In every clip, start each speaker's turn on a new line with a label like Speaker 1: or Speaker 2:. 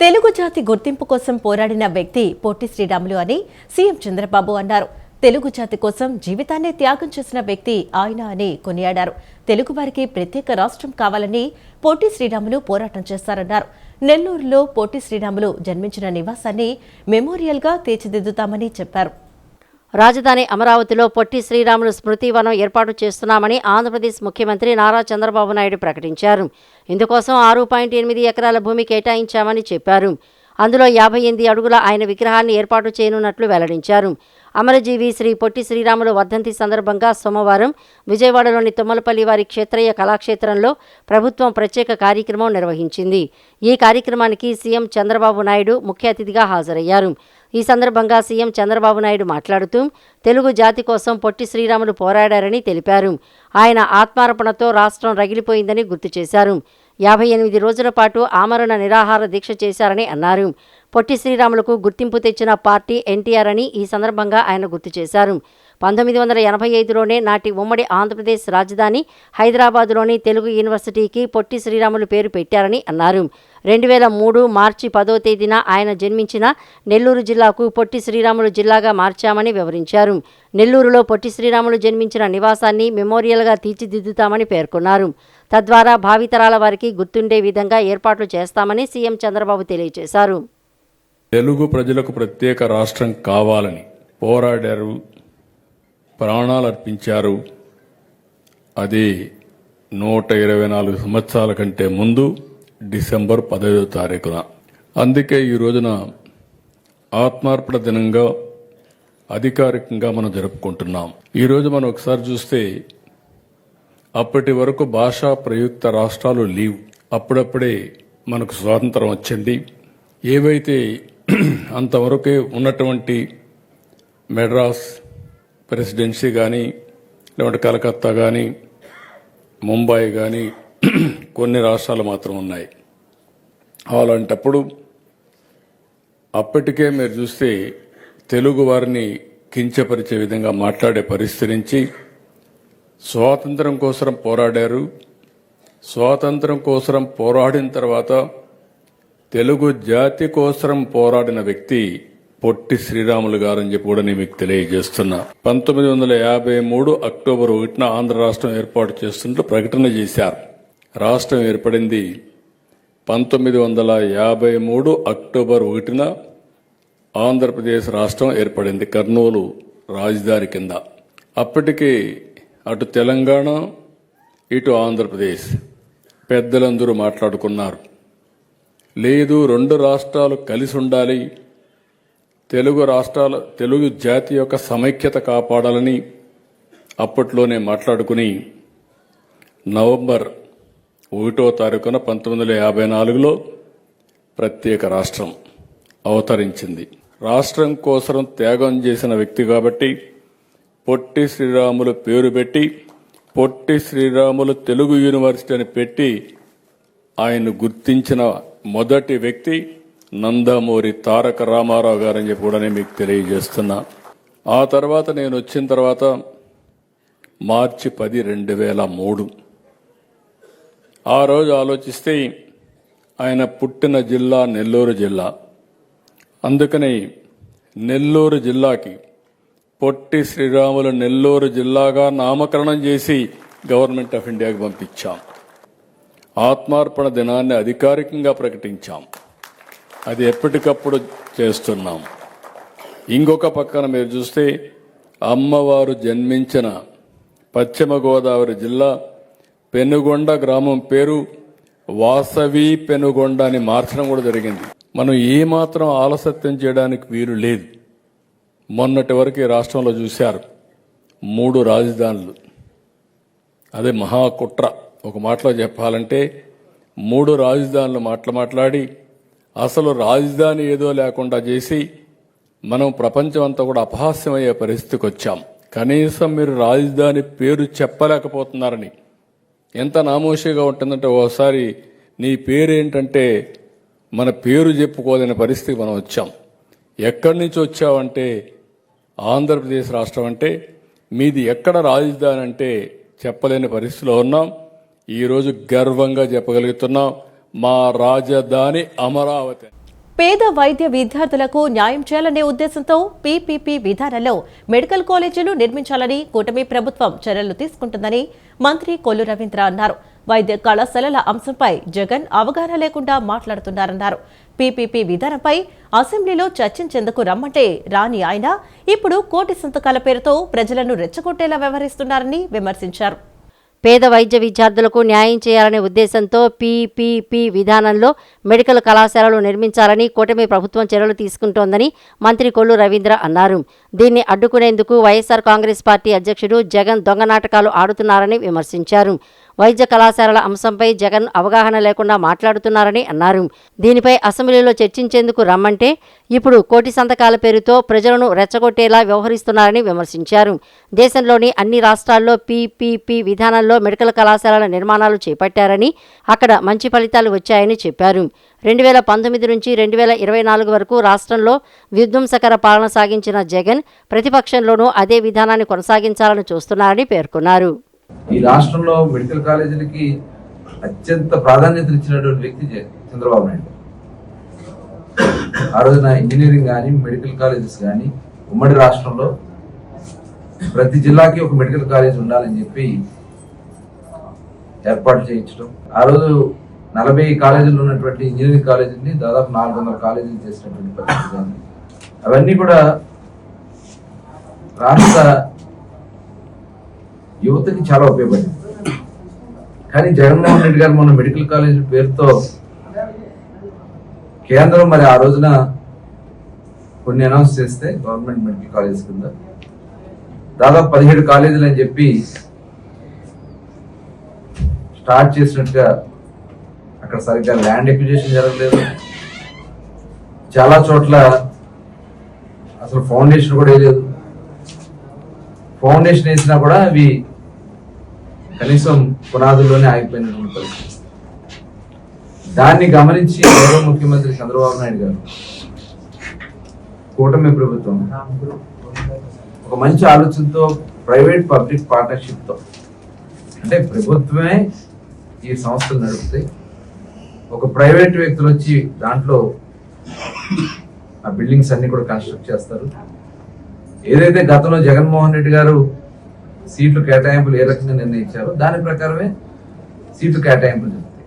Speaker 1: తెలుగు జాతి గుర్తింపు కోసం పోరాడిన వ్యక్తి పొట్టి శ్రీరాములు అని సీఎం చంద్రబాబు అన్నారు. తెలుగు జాతి కోసం జీవితాన్నే త్యాగం చేసిన వ్యక్తి ఆయన అని కొనియాడారు. తెలుగు వారికి ప్రత్యేక రాష్ట్రం కావాలని పొట్టి శ్రీరాములు పోరాటం చేశారన్నారు. నెల్లూరులో పొట్టి శ్రీరాములు జన్మించిన నివాసాన్ని మెమోరియల్గా తీర్చిదిద్దుతామని చెప్పారు.
Speaker 2: రాజధాని అమరావతిలో పొట్టి శ్రీరాములు స్మృతివనం ఏర్పాటు చేస్తున్నామని ఆంధ్రప్రదేశ్ ముఖ్యమంత్రి నారా చంద్రబాబు నాయుడు ప్రకటించారు. ఇందుకోసం 6.8 ఎకరాల భూమి కేటాయించామని చెప్పారు. అందులో 58 అడుగుల ఆయన విగ్రహాన్ని ఏర్పాటు చేయనున్నట్లు వెల్లడించారు. అమరజీవి శ్రీ పొట్టి శ్రీరాములు వర్ధంతి సందర్భంగా సోమవారం విజయవాడలోని తుమ్మలపల్లి వారి క్షేత్రయ్య కళాక్షేత్రంలో ప్రభుత్వం ప్రత్యేక కార్యక్రమం నిర్వహించింది. ఈ కార్యక్రమానికి సీఎం చంద్రబాబు నాయుడు ముఖ్య అతిథిగా హాజరయ్యారు. ఈ సందర్భంగా సీఎం చంద్రబాబు నాయుడు మాట్లాడుతూ తెలుగు జాతి కోసం పొట్టి శ్రీరాములు పోరాడారని తెలిపారు. ఆయన ఆత్మార్పణతో రాష్ట్రం రగిలిపోయిందని గుర్తు చేశారు. 58 రోజుల పాటు ఆమరణ నిరాహార దీక్ష చేశారని అన్నారు. పొట్టి శ్రీరాములకు గుర్తింపు తెచ్చిన పార్టీ ఎన్టీఆర్ అని ఈ సందర్భంగా ఆయన గుర్తు చేశారు. 1985లోనే నాటి ఉమ్మడి ఆంధ్రప్రదేశ్ రాజధాని హైదరాబాదులోని తెలుగు యూనివర్సిటీకి పొట్టి శ్రీరాములు పేరు పెట్టారని అన్నారు. 2003 మార్చి 10వ తేదీన ఆయన జన్మించిన నెల్లూరు జిల్లాకు పొట్టి శ్రీరాములు జిల్లాగా మార్చామని వివరించారు. నెల్లూరులో పొట్టి శ్రీరాములు జన్మించిన నివాసాన్ని మెమోరియల్గా తీర్చిదిద్దుతామని పేర్కొన్నారు. తద్వారా భావితరాల వారికి గుర్తుండే విధంగా ఏర్పాట్లు చేస్తామని సీఎం చంద్రబాబు తెలియజేశారు.
Speaker 3: తెలుగు ప్రజలకు ప్రత్యేక రాష్ట్రం కావాలని పోరాడారు, ప్రాణాలు అర్పించారు. అది 124 సంవత్సరాల కంటే ముందు డిసెంబర్ 15వ తారీఖున. అందుకే ఈ రోజున ఆత్మార్పణ దినంగా అధికారికంగా మనం జరుపుకుంటున్నాం. ఈరోజు మనం ఒకసారి చూస్తే అప్పటి వరకు భాషా ప్రయుక్త రాష్ట్రాలు లేవు. అప్పుడప్పుడే మనకు స్వాతంత్రం వచ్చింది. ఏవైతే అంతవరకే ఉన్నటువంటి మెడ్రాస్ ప్రెసిడెన్సీ కానీ, లేదంటే కలకత్తా కానీ, ముంబై కానీ కొన్ని రాష్ట్రాలు మాత్రం ఉన్నాయి. అలాంటప్పుడు అప్పటికే మీరు చూస్తే తెలుగు వారిని కించపరిచే విధంగా మాట్లాడే పరిస్థితి నుంచి స్వాతంత్రం కోసం పోరాడారు. స్వాతంత్రం కోసం పోరాడిన తర్వాత తెలుగు జాతి కోసం పోరాడిన వ్యక్తి పొట్టి శ్రీరాములు గారని చెప్పి కూడా నేను మీకు తెలియజేస్తున్నా. 1953 అక్టోబర్ 1న ఆంధ్ర రాష్ట్రం ఏర్పాటు చేస్తున్నట్లు ప్రకటన చేశారు. రాష్ట్రం ఏర్పడింది 1953 అక్టోబర్ 1న ఆంధ్రప్రదేశ్ రాష్ట్రం ఏర్పడింది కర్నూలు రాజధాని కింద. అప్పటికి అటు తెలంగాణ ఇటు ఆంధ్రప్రదేశ్ పెద్దలందరూ మాట్లాడుకున్నారు. లేదు, 2 రాష్ట్రాలు కలిసి ఉండాలి, తెలుగు జాతి యొక్క సమైక్యత కాపాడాలని అప్పట్లోనే మాట్లాడుకుని నవంబర్ 1వ తారీఖున 1954లో ప్రత్యేక రాష్ట్రం అవతరించింది. రాష్ట్రం కోసం త్యాగం చేసిన వ్యక్తి కాబట్టి పొట్టి శ్రీరాములు పేరు పెట్టి పొట్టి శ్రీరాములు తెలుగు యూనివర్సిటీ అని పెట్టి ఆయన గుర్తించిన మొదటి వ్యక్తి నందమూరి తారక రామారావు గారని చెప్పి కూడా నేను మీకు తెలియజేస్తున్నా. ఆ తర్వాత నేను వచ్చిన తర్వాత మార్చి 10, 2003 ఆ రోజు ఆలోచిస్తే ఆయన పుట్టిన జిల్లా నెల్లూరు జిల్లా. అందుకని నెల్లూరు జిల్లాకి పొట్టి శ్రీరాములు నెల్లూరు జిల్లాగా నామకరణం చేసి గవర్నమెంట్ ఆఫ్ ఇండియాకి పంపించాం. ఆత్మార్పణ దినాన్ని అధికారికంగా ప్రకటించాం. అది ఎప్పటికప్పుడు చేస్తున్నాం. ఇంకొక పక్కన మీరు చూస్తే అమ్మవారు జన్మించిన పశ్చిమ గోదావరి జిల్లా పెనుగొండ గ్రామం పేరు వాసవి పెనుగొండ అని మార్చడం కూడా జరిగింది. మనం ఏమాత్రం ఆలస్యం చేయడానికి వీలు లేదు. మొన్నటి వరకు ఈ రాష్ట్రంలో చూశారు 3 రాజధానులు. అదే మహాకుట్ర. ఒక మాటలో చెప్పాలంటే 3 రాజధానులు మాట్లాడి అసలు రాజధాని ఏదో లేకుండా చేసి మనం ప్రపంచం అంతా కూడా అపహాస్యమయ్యే పరిస్థితికి వచ్చాం. కనీసం మీరు రాజధాని పేరు చెప్పలేకపోతున్నారని. ఎంత నామోషిగా ఉంటుందంటే ఓసారి నీ పేరేంటంటే మన పేరు చెప్పుకోలేని పరిస్థితికి మనం వచ్చాం. ఎక్కడి నుంచి వచ్చావంటే ఆంధ్రప్రదేశ్ రాష్ట్రం అంటే మీది ఎక్కడ రాజధాని అంటే చెప్పలేని పరిస్థితిలో ఉన్నాం. ఈరోజు గర్వంగా చెప్పగలుగుతున్నాం, మా రాజధాని అమరావతి.
Speaker 1: పేద వైద్య విద్యార్థులకు న్యాయం చేయాలనే ఉద్దేశంతో పీపీపీ విధానంలో మెడికల్ కాలేజీలు నిర్మించాలని కూటమి ప్రభుత్వం చర్యలు తీసుకుంటుందని మంత్రి కొల్లు రవీంద్ర అన్నారు. వైద్య కళాశాలల అంశంపై జగన్ అవగాహన లేకుండా మాట్లాడుతున్నారన్నారు. పీపీపీ విధానంపై అసెంబ్లీలో చర్చించేందుకు రమ్మంటే రాని ఆయన ఇప్పుడు కోటి సంతకాల పేరుతో ప్రజలను రెచ్చగొట్టేలా వ్యవహరిస్తున్నారని విమర్శించారు.
Speaker 2: పేద వైద్య విద్యార్థులకు న్యాయం చేయాలనే ఉద్దేశంతో పీపీపీ విధానంలో మెడికల్ కళాశాలలు నిర్మించాలని కూటమి ప్రభుత్వం చర్యలు తీసుకుంటోందని మంత్రి కొల్లు రవీంద్ర అన్నారు. దీన్ని అడ్డుకునేందుకు వైఎస్ఆర్ కాంగ్రెస్ పార్టీ అధ్యక్షుడు జగన్ దొంగ నాటకాలు ఆడుతున్నారని విమర్శించారు. వైద్య కళాశాలల అంశంపై జగన్ అవగాహన లేకుండా మాట్లాడుతున్నారని అన్నారు. దీనిపై అసెంబ్లీలో చర్చించేందుకు రమ్మంటే ఇప్పుడు కోటి సంతకాల పేరుతో ప్రజలను రెచ్చగొట్టేలా వ్యవహరిస్తున్నారని విమర్శించారు. దేశంలోని అన్ని రాష్ట్రాల్లో పీపీపీ విధానంలో మెడికల్ కళాశాలల నిర్మాణాలు చేపట్టారని, అక్కడ మంచి ఫలితాలు వచ్చాయని చెప్పారు. 2019 నుంచి 2024 వరకు రాష్ట్రంలో విధ్వంసకర పాలన సాగించిన జగన్ ప్రతిపక్షంలోనూ అదే విధానాన్ని కొనసాగించాలని చూస్తున్నారని పేర్కొన్నారు.
Speaker 4: ఈ రాష్ట్రంలో మెడికల్ కాలేజీలకి అత్యంత ప్రాధాన్యత ఇచ్చినటువంటి వ్యక్తి చంద్రబాబు నాయుడు. ఆ రోజున ఇంజనీరింగ్ కానీ మెడికల్ కాలేజెస్ కానీ ఉమ్మడి రాష్ట్రంలో ప్రతి జిల్లాకి ఒక మెడికల్ కాలేజ్ ఉండాలని చెప్పి ఏర్పాటు చేయించడం, ఆ రోజు 40 కాలేజీలు ఉన్నటువంటి ఇంజనీరింగ్ కాలేజీని దాదాపు 400 కాలేజీలు చేసినటువంటి పరిస్థితి కానీ, అవన్నీ కూడా రాష్ట్ర యువతకి చాలా ఉపయోగపడింది. కానీ జగన్మోహన్ రెడ్డి గారు మొన్న మెడికల్ కాలేజ్ పేరుతో కేంద్రం మరి ఆ రోజున కొన్ని అనౌన్స్ చేస్తే గవర్నమెంట్ మెడికల్ కాలేజ్ కింద దాదాపు 17 కాలేజీలు అని చెప్పి స్టార్ట్ చేసినట్టుగా అక్కడ సరిగ్గా ల్యాండ్ ఎక్విజిషన్ జరగలేదు. చాలా చోట్ల అసలు ఫౌండేషన్ కూడా వేయలేదు. ఫౌండేషన్ వేసినా కూడా అవి కనీసం పునాదుల్లోనే ఆగిపోయినటువంటి పరిస్థితి. దాన్ని గమనించి గౌరవ ముఖ్యమంత్రి చంద్రబాబు నాయుడు గారు, కూటమి ప్రభుత్వం ఒక మంచి ఆలోచనతో ప్రైవేట్ పబ్లిక్ పార్ట్నర్షిప్తో, అంటే ప్రభుత్వమే ఈ సంస్థలు నడుపుతాయి, ఒక ప్రైవేట్ వ్యక్తులు వచ్చి దాంట్లో ఆ బిల్డింగ్స్ అన్ని కూడా కన్స్ట్రక్ట్ చేస్తారు. ఏదైతే గతంలో జగన్మోహన్ రెడ్డి గారు సీట్లు కేటాయింపులు ఏ రకంగా నిర్ణయించారో దాని ప్రకారమే సీట్లు కేటాయింపులు జరుగుతాయి.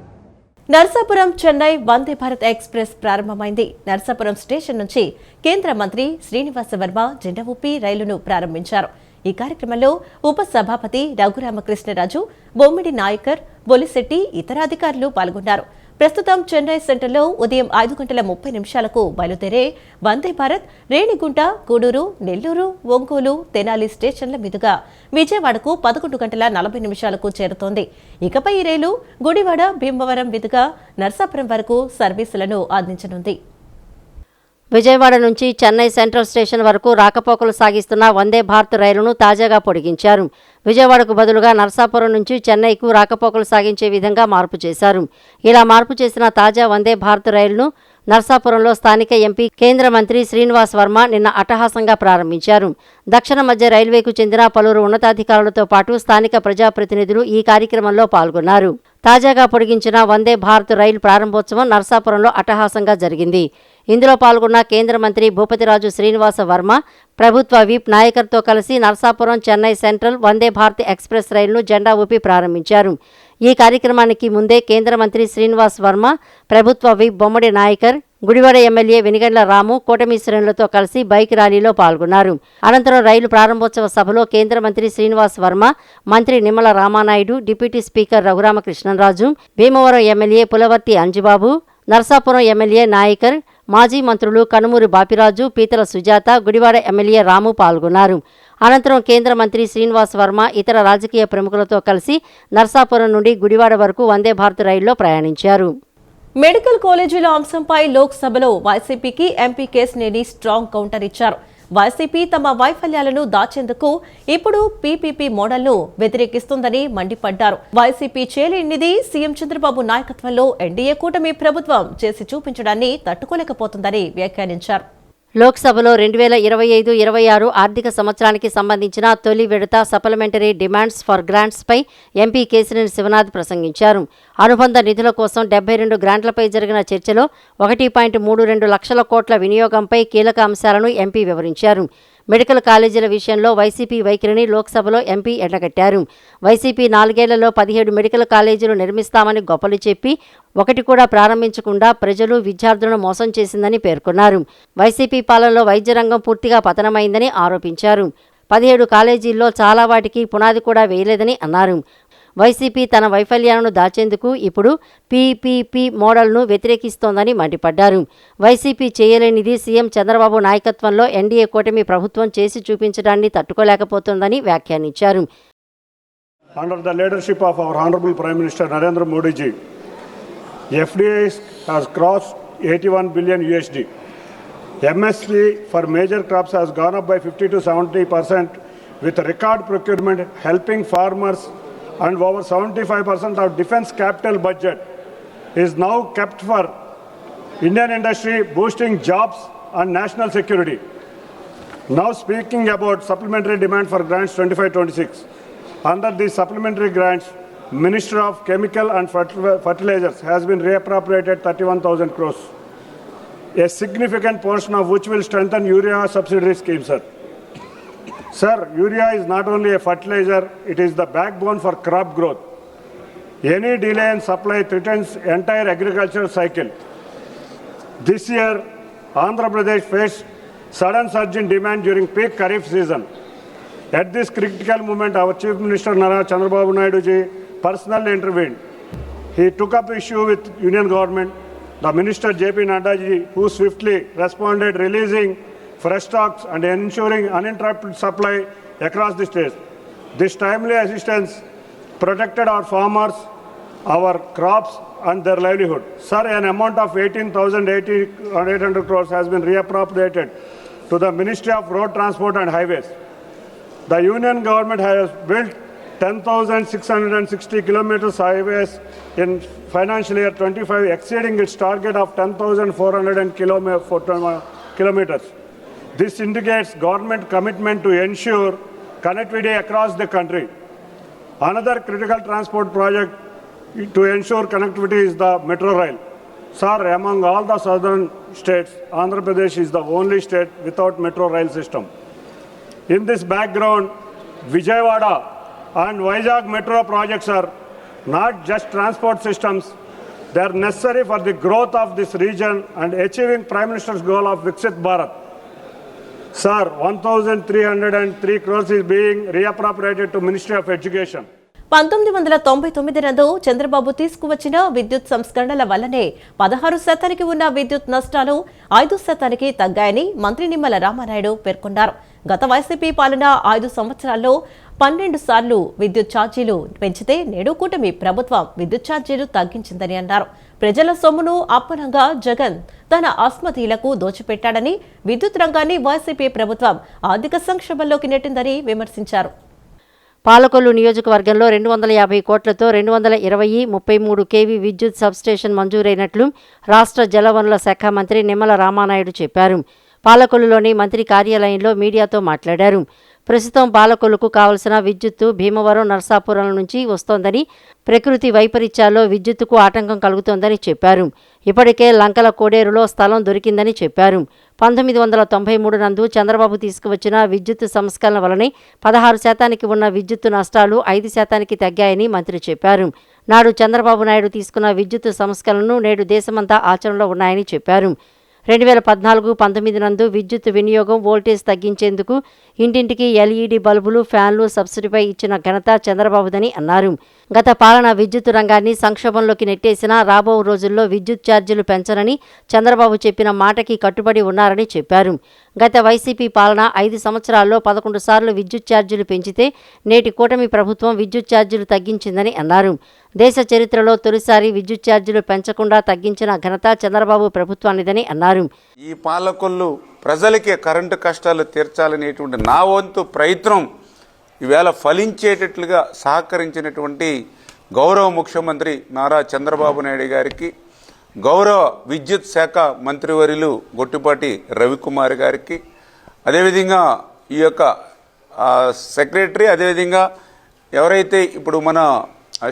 Speaker 1: నర్సాపురం చెన్నై వందే భారత్ ఎక్స్ప్రెస్ ప్రారంభమైంది. నర్సాపురం స్టేషన్ నుంచి కేంద్ర మంత్రి శ్రీనివాస వర్మ జెండా ఊపి రైలును ప్రారంభించారు. ఈ కార్యక్రమంలో ఉప సభాపతి రఘురామకృష్ణరాజు, బొమ్మిడి నాయకర్, బొలిశెట్టి ఇతర అధికారులు పాల్గొన్నారు. ప్రస్తుతం చెన్నై సెంటర్లో ఉదయం 5:30 బయలుదేరే వందే భారత్ రేణిగుంట, గూడూరు, నెల్లూరు, ఒంగోలు, తెనాలి స్టేషన్ల మీదుగా విజయవాడకు 11:40 చేరుతోంది. ఇకపై ఈ రైలు గుడివాడ, భీమవరం మీదుగా నర్సాపురం వరకు సర్వీసులను అందించనుంది.
Speaker 2: విజయవాడ నుంచి చెన్నై సెంట్రల్ స్టేషన్ వరకు రాకపోకలు సాగిస్తున్న వందే భారత్ రైలును తాజాగా పొడిగించారు. విజయవాడకు బదులుగా నర్సాపురం నుంచి చెన్నైకు రాకపోకలు సాగించే విధంగా మార్పు చేశారు. ఇలా మార్పు చేసిన తాజా వందే భారత్ రైలును నర్సాపురంలో స్థానిక ఎంపీ కేంద్ర మంత్రి శ్రీనివాస్ వర్మ నిన్న అట్టహాసంగా ప్రారంభించారు. దక్షిణ మధ్య రైల్వేకు చెందిన పలువురు ఉన్నతాధికారులతో పాటు స్థానిక ప్రజాప్రతినిధులు ఈ కార్యక్రమంలో పాల్గొన్నారు. తాజాగా పొడిగించిన వందే భారత్ రైలు ప్రారంభోత్సవం నర్సాపురంలో అట్టహాసంగా జరిగింది. ఇందులో పాల్గొన్న కేంద్ర మంత్రి భూపతిరాజు శ్రీనివాస వర్మ ప్రభుత్వ విప్ నాయకర్తో కలిసి నర్సాపురం చెన్నై సెంట్రల్ వందే భారత్ ఎక్స్ప్రెస్ రైలును జెండా ఊపి ప్రారంభించారు. ఈ కార్యక్రమానికి ముందే కేంద్ర మంత్రి శ్రీనివాస్ వర్మ, ప్రభుత్వ విప్ బొమ్మడి నాయకర్, గుడివాడ ఎమ్మెల్యే వెనిగండ్ల రాము కూటమి శ్రేణులతో కలిసి బైక్ ర్యాలీలో పాల్గొన్నారు. అనంతరం రైలు ప్రారంభోత్సవ సభలో కేంద్ర మంత్రి శ్రీనివాస్ వర్మ, మంత్రి Nimmala Ramanaidu, deputy speaker Raghuramakrishnaraju, Bhimavaram MLA Pulavarthi Anjibabu, Narsapuram MLA Nayakar, మాజీ మంత్రులు కనుమూరి బాపిరాజు, పీతల సుజాత, గుడివాడ ఎమ్మెల్యే రాము పాల్గొన్నారు. అనంతరం కేంద్ర మంత్రి శ్రీనివాస్ వర్మ ఇతర రాజకీయ ప్రముఖులతో కలిసి నర్సాపురం నుండి గుడివాడ వరకు వందే భారత్ రైలులో ప్రయాణించారు.
Speaker 1: మెడికల్ కాలేజీల అంశంపై లోక్సభలో వైసీపీకి ఎంపీ కేశినేని స్ట్రాంగ్ కౌంటర్ ఇచ్చారు. వైసీపీ తమ వైఫల్యాలను దాచేందుకు ఇప్పుడు పీపీపీ మోడల్ను వ్యతిరేకిస్తుందని మండిపడ్డారు. వైసీపీ చేయలేనిది సీఎం చంద్రబాబు నాయకత్వంలో ఎన్డీఏ కూటమి ప్రభుత్వం చేసి చూపించడాన్ని తట్టుకోలేకపోతుందని వ్యాఖ్యానించారు.
Speaker 2: లోక్సభలో 2025-26 ఆర్థిక సంవత్సరానికి సంబంధించిన తొలి విడత సప్లిమెంటరీ డిమాండ్స్ ఫర్ గ్రాంట్స్పై ఎంపీ కేశినేని శివనాథ్ ప్రసంగించారు. అనుబంధ నిధుల కోసం 72 గ్రాంట్లపై జరిగిన చర్చలో 1.32 లక్షల కోట్ల వినియోగంపై కీలక అంశాలను ఎంపీ వివరించారు. మెడికల్ కాలేజీల విషయంలో వైసీపీ వైఖరిని లోక్సభలో ఎంపీ ఎండగట్టారు. వైసీపీ 4 ఏళ్లలో 17 మెడికల్ కాలేజీలు నిర్మిస్తామని గొప్పలు చెప్పి ఒకటి కూడా ప్రారంభించకుండా ప్రజలు విద్యార్థులను మోసం చేసిందని పేర్కొన్నారు. వైసీపీ పాలనలో వైద్య రంగం పూర్తిగా పతనమైందని ఆరోపించారు. 17 కాలేజీల్లో చాలా వాటికి పునాది కూడా వేయలేదని అన్నారు. వైసీపీ తన వైఫల్యాలను దాచేందుకు ఇప్పుడు పీపీపీ మోడల్ను వ్యతిరేకిస్తోందని మండిపడ్డారు. వైసీపీ చేయలేనిది సీఎం చంద్రబాబు నాయకత్వంలో ఎన్డీఏ కూటమి ప్రభుత్వం చేసి చూపించడాన్ని తట్టుకోలేకపోతోందని వ్యాఖ్యానించారు.
Speaker 5: Under the leadership of our Honorable Prime Minister Narendra Modi ji, FDI has crossed 81 billion USD. MSP for major crops has gone up by 50 to 70% with record procurement helping farmers, and over 75% of defense capital budget is now kept for Indian industry, boosting jobs and national security. Now speaking about supplementary demand for grants 25-26. Under these supplementary grants, Minister of Chemical and Fertilizers has been reappropriated 31,000 crores, a significant portion of which will strengthen urea subsidy scheme, sir. Sir, urea is not only a fertilizer, it is the backbone for crop growth. Any delay in supply threatens entire agricultural cycle. This year, Andhra Pradesh faced sudden surge in demand during peak Kharif season. At this critical moment, our Chief Minister Nara Chandrababu Naidu ji personally intervened. He took up the issue with Union government. The Minister J.P. Nadda ji, who swiftly responded, releasing fresh stocks and ensuring uninterrupted supply across the states. This timely assistance protected our farmers, our crops and their livelihood. Sir, an amount of 18,800 crores has been reappropriated to the Ministry of Road Transport and Highways. The Union government has built 10,660 kilometers highways in financial year 25, exceeding its target of 10,400 kilometers. This indicates government commitment to ensure connectivity across the country. Another critical transport project to ensure connectivity is the Metro Rail. Sir, among all the southern states, Andhra Pradesh is the only state without Metro Rail system. In this background, Vijayawada and Vizag Metro projects are not just transport systems, they are necessary for the growth of this region and achieving Prime Minister's goal of Viksit Bharat. Sir, 1,303 crores is being reappropriated to Ministry of Education.
Speaker 1: 1999 నందు చంద్రబాబు తీసుకువచ్చిన విద్యుత్ సంస్కరణల వల్లనే 16% ఉన్న విద్యుత్ నష్టాలు 5% తగ్గాయని మంత్రి నిమ్మల రామానాయుడు పేర్కొన్నారు. గత వైసీపీ పాలన 5 సంవత్సరాల్లో 12 సార్లు విద్యుత్ ఛార్జీలు పెంచితే నేడు కూటమి ప్రభుత్వం విద్యుత్ ఛార్జీలు తగ్గించిందని అన్నారు. ప్రజల సొమ్మును అప్పనంగా జగన్ తన అస్మతీలకు దోచిపెట్టాడని, విద్యుత్ రంగాన్ని వైసీపీ ప్రభుత్వం ఆర్థిక సంక్షోభంలోకి నెట్టిందని విమర్శించారు.
Speaker 2: పాలకొల్లు నియోజకవర్గంలో 250 కోట్లతో 220-33 కేవీ విద్యుత్ సబ్స్టేషన్ మంజూరైనట్లు రాష్ట్ర జలవనరుల శాఖ మంత్రి నిమ్మల రామానాయుడు చెప్పారు. పాలకొల్లులోని మంత్రి కార్యాలయంలో మీడియాతో మాట్లాడారు. ప్రస్తుతం పాలకొల్లుకు కావలసిన విద్యుత్తు భీమవరం, నర్సాపురం నుంచి వస్తోందని, ప్రకృతి వైపరీత్యాల్లో విద్యుత్తుకు ఆటంకం కలుగుతోందని చెప్పారు. ఇప్పటికే లంకల కోడేరులో స్థలం దొరికిందని చెప్పారు. 1993 నందు చంద్రబాబు తీసుకువచ్చిన విద్యుత్ సంస్కరణ వలనే 16% ఉన్న విద్యుత్తు నష్టాలు 5% తగ్గాయని మంత్రి చెప్పారు. నాడు చంద్రబాబు నాయుడు తీసుకున్న విద్యుత్ సంస్కరణలు నేడు దేశమంతా ఆచరణలో ఉన్నాయని చెప్పారు. 2014-19 నందు విద్యుత్ వినియోగం వోల్టేజ్ తగ్గించేందుకు ఇంటింటికి ఎల్ఈడీ బల్బులు, ఫ్యాన్లు సబ్సిడీపై ఇచ్చిన ఘనత చంద్రబాబుదని అన్నారు. గత పాలన విద్యుత్ రంగాన్ని సంక్షోభంలోకి నెట్టేసినా రాబో రోజుల్లో విద్యుత్ ఛార్జీలు పెంచనని చంద్రబాబు చెప్పిన మాటకి కట్టుబడి ఉన్నారని చెప్పారు. గత వైసీపీ పాలన 5 సంవత్సరాల్లో 11 సార్లు విద్యుత్ ఛార్జీలు పెంచితే నేటి కూటమి ప్రభుత్వం విద్యుత్ ఛార్జీలు తగ్గించిందని అన్నారు. దేశ చరిత్రలో తొలిసారి విద్యుత్ ఛార్జీలు పెంచకుండా తగ్గించిన ఘనత చంద్రబాబు ప్రభుత్వానిదని అన్నారు.
Speaker 6: ఈ పాలకొల్లు ప్రజలకే కరెంటు కష్టాలు తీర్చాలనేటువంటి నా వంతు ప్రయత్నం ఈవేళ ఫలించేటట్లుగా సహకరించినటువంటి గౌరవ ముఖ్యమంత్రి నారా చంద్రబాబు నాయుడు గారికి, గౌరవ విద్యుత్ శాఖ మంత్రివర్యులు గొట్టిపాటి రవికుమార్ గారికి, అదేవిధంగా ఈ యొక్క సెక్రటరీ, అదేవిధంగా ఎవరైతే ఇప్పుడు మన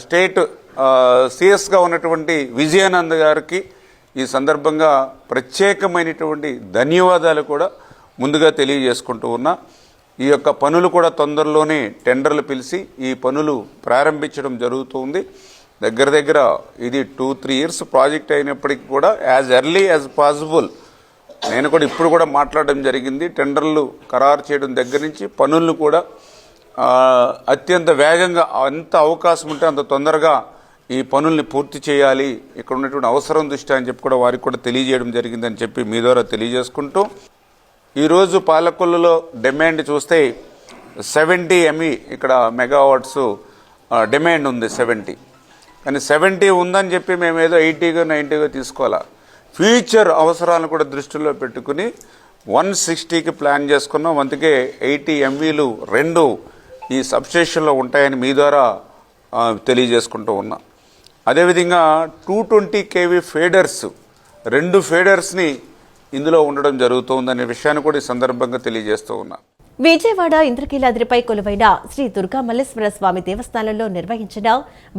Speaker 6: స్టేట్ సిఎస్గా ఉన్నటువంటి విజయానంద్ గారికి ఈ సందర్భంగా ప్రత్యేకమైనటువంటి ధన్యవాదాలు కూడా ముందుగా తెలియజేసుకుంటూ ఉన్నా. ఈ యొక్క పనులు కూడా తొందరలోనే టెండర్లు పిలిచి ఈ పనులు ప్రారంభించడం జరుగుతుంది. దగ్గర దగ్గర ఇది 2-3 ఇయర్స్ ప్రాజెక్ట్ అయినప్పటికీ కూడా యాజ్ ఎర్లీ యాజ్ పాసిబుల్ నేను కూడా ఇప్పుడు కూడా మాట్లాడడం జరిగింది. టెండర్లు ఖరారు చేయడం దగ్గర నుంచి పనులను కూడా అత్యంత వేగంగా ఎంత అవకాశం ఉంటే అంత తొందరగా ఈ పనుల్ని పూర్తి చేయాలి, ఇక్కడ ఉన్నటువంటి అవసరం దృష్ట్యా అని చెప్పి కూడా వారికి కూడా తెలియజేయడం జరిగిందని చెప్పి మీ ద్వారా తెలియజేసుకుంటూ, ఈరోజు పాలకొల్లులో డిమాండ్ చూస్తే 70 ME ఇక్కడ మెగావాట్స్ డిమాండ్ ఉంది 70. కానీ 70 ఉందని చెప్పి మేము ఏదో 80గా 90గా తీసుకోవాలా. ఫ్యూచర్ అవసరాలను కూడా దృష్టిలో పెట్టుకుని 160కి ప్లాన్ చేసుకున్నాం. అందుకే 80 MVలు 2 ఈ సబ్స్టేషన్లో ఉంటాయని మీ ద్వారా తెలియజేసుకుంటూ ఉన్నా. అదేవిధంగా 220 kV ఫీడర్స్ 2 ఫీడర్స్ని ఇందులో ఉండడం జరుగుతుందనే విషయాన్ని కూడా ఈ సందర్భంగా తెలియజేస్తూ ఉన్నా.
Speaker 1: విజయవాడ ఇంద్రకీలాద్రిపై కొలువైన శ్రీ దుర్గా మల్లేశ్వర స్వామి దేవస్థానంలో నిర్వహించిన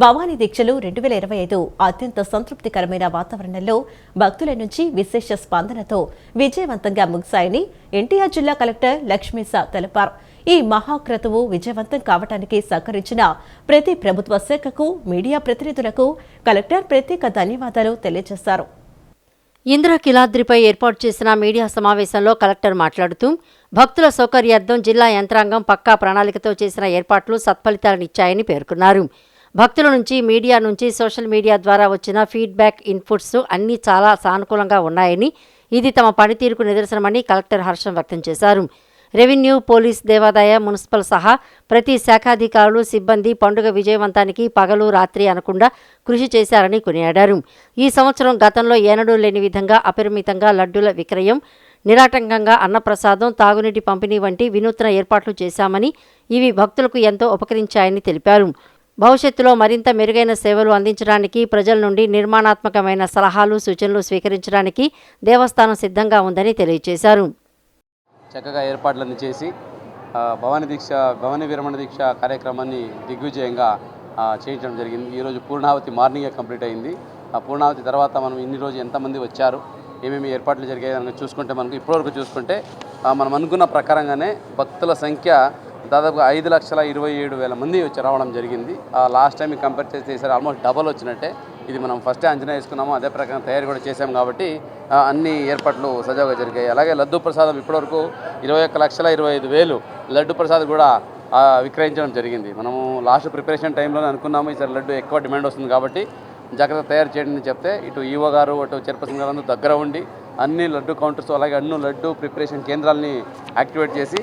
Speaker 1: భవానీ దీక్షలు 2025 అత్యంత సంతృప్తికరమైన వాతావరణంలో భక్తుల నుంచి విశేష స్పందనతో విజయవంతంగా ముగిశాయని ఎన్టీఆర్ జిల్లా కలెక్టర్ లక్ష్మీస తెలిపారు. ఈ మహాక్రతువు విజయవంతం కావడానికి సహకరించిన ప్రతి ప్రభుత్వ శాఖకు, మీడియా ప్రతినిధులకు కలెక్టర్ ప్రత్యేక ధన్యవాదాలు తెలియజేశారు.
Speaker 2: ఇంద్రకీలాద్రిపై ఏర్పాటు చేసిన మీడియా సమావేశంలో కలెక్టర్ మాట్లాడుతూ, భక్తుల సౌకర్యార్థం జిల్లా యంత్రాంగం పక్కా ప్రణాళికతో చేసిన ఏర్పాట్లు సత్ఫలితాలనిచ్చాయని పేర్కొన్నారు. భక్తుల నుంచి, మీడియా నుంచి, సోషల్ మీడియా ద్వారా వచ్చిన ఫీడ్బ్యాక్, ఇన్పుట్స్ అన్నీ చాలా సానుకూలంగా ఉన్నాయని, ఇది తమ పనితీరుకు నిదర్శనమని కలెక్టర్ హర్షం వ్యక్తం చేశారు. రెవెన్యూ, పోలీస్, దేవాదాయ, మున్సిపల్ సహా ప్రతి శాఖాధికారులు, సిబ్బంది పండుగ విజయవంతానికి పగలు రాత్రి అనకుండా కృషి చేశారని కొనియాడారు. ఈ సంవత్సరం గతంలో ఏనాడూ లేని విధంగా అపరిమితంగా లడ్డూల విక్రయం, నిరాటంకంగా అన్నప్రసాదం, తాగునీటి పంపిణీ వంటి వినూత్న ఏర్పాట్లు చేశామని, ఇవి భక్తులకు ఎంతో ఉపకరించాయని తెలిపారు. భవిష్యత్తులో మరింత మెరుగైన సేవలు అందించడానికి, ప్రజల నుండి నిర్మాణాత్మకమైన సలహాలు, సూచనలు స్వీకరించడానికి దేవస్థానం సిద్ధంగా ఉందని తెలియజేశారు.
Speaker 7: చక్కగా ఏర్పాట్లన్నీ చేసి భవానీ విరమణ దీక్ష కార్యక్రమాన్ని దిగ్విజయంగా చేయించడం జరిగింది. ఈరోజు పూర్ణావతి మార్నింగే కంప్లీట్ అయింది. ఆ పూర్ణావతి తర్వాత మనం ఇన్ని రోజు ఎంతమంది వచ్చారు, ఏమేమి ఏర్పాట్లు జరిగాయని చూసుకుంటే మనకు ఇప్పటివరకు చూసుకుంటే మనం అనుకున్న ప్రకారంగానే భక్తుల సంఖ్య దాదాపుగా 5,27,000 మంది వచ్చి రావడం జరిగింది. లాస్ట్ టైం కంపేర్ చేసేసరికి ఆల్మోస్ట్ డబల్ వచ్చినట్టే. ఇది మనం ఫస్టే అంచనా వేసుకున్నాము, అదే ప్రకారం తయారు కూడా చేశాం కాబట్టి అన్ని ఏర్పాట్లు సజావుగా జరిగాయి. అలాగే లడ్డూ ప్రసాదం ఇప్పటివరకు 21,25,000 లడ్డు ప్రసాదం కూడా విక్రయించడం జరిగింది. మనము లాస్ట్ ప్రిపరేషన్ టైంలోనే అనుకున్నాము ఈసారి లడ్డు ఎక్కువ డిమాండ్ వస్తుంది కాబట్టి జాగ్రత్త తయారు చేయండి అని చెప్తే ఇటు ఈవో గారు, అటు చైర్పర్సన్ గారు అందరూ దగ్గర ఉండి అన్ని లడ్డు కౌంటర్స్, అలాగే అన్ని లడ్డు ప్రిపరేషన్ కేంద్రాలని యాక్టివేట్ చేసి